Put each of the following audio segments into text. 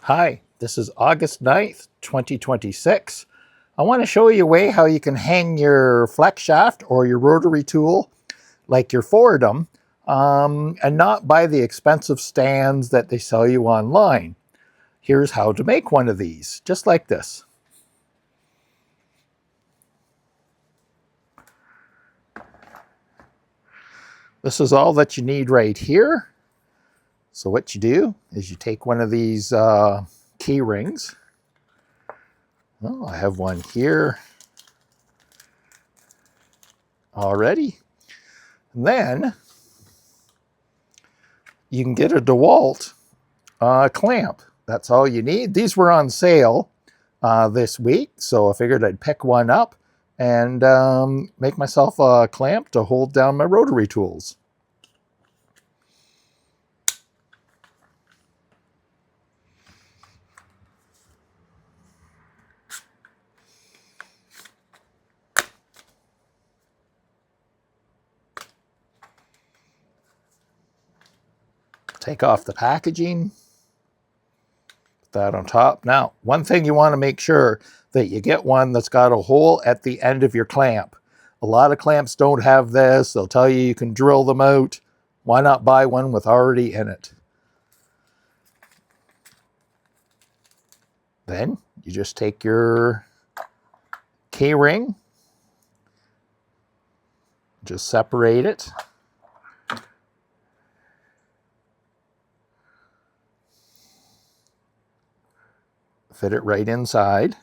Hi, this is August 9th, 2026. I want to show you a way how you can hang your flex shaft or your rotary tool like your Fordham and not buy the expensive stands that they sell you online. Here's how to make one of these, just like this. This is all that you need right here. So what you do is you take one of these key rings. Well, I have one here already. And then you can get a DeWalt clamp. That's all you need. These were on sale this week, so I figured I'd pick one up and make myself a clamp to hold down my rotary tools. Take off the packaging, put that on top. Now, one thing you want to make sure that you get one that's got a hole at the end of your clamp. A lot of clamps don't have this. They'll tell you you can drill them out. Why not buy one with already in it? Then you just take your K-ring, just separate it. Fit it right inside.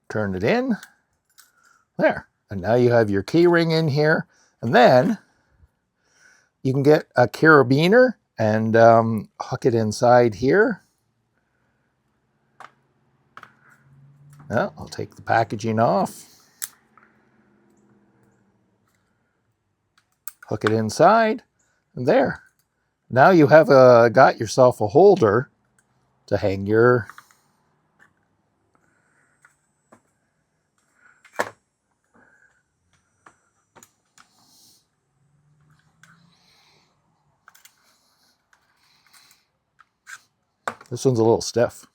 Turn it in. There. And now you have your key ring in here. And then you can get a carabiner and hook it inside here. Now, I'll take the packaging off. Hook it inside. And there. Now you have got yourself a holder to hang your This one's a little stiff.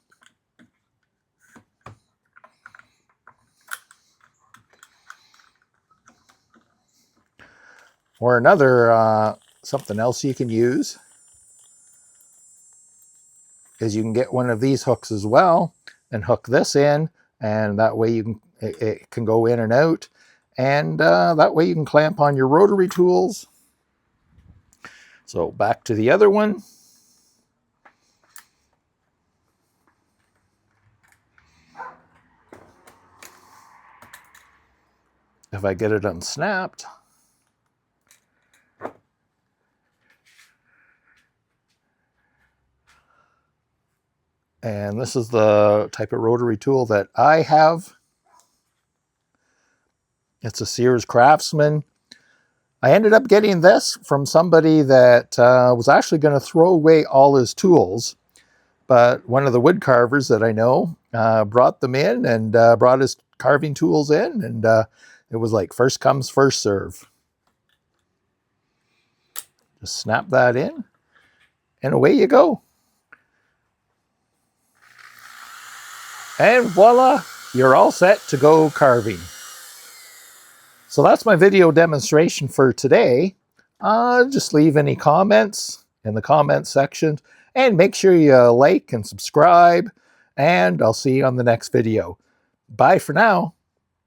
Or another, something else you can use is you can get one of these hooks as well and hook this in, and that way it can go in and out, and that way you can clamp on your rotary tools. So back to the other one. If I get it unsnapped, and this is the type of rotary tool that I have. It's a Sears Craftsman. I ended up getting this from somebody that was actually going to throw away all his tools, but one of the wood carvers that I know brought them in and brought his carving tools in, and it was like first comes, first serve. Just snap that in, and away you go. And voila, you're all set to go carving. So that's my video demonstration for today. Just leave any comments in the comment section, and make sure you like and subscribe, and I'll see you on the next video. Bye for now.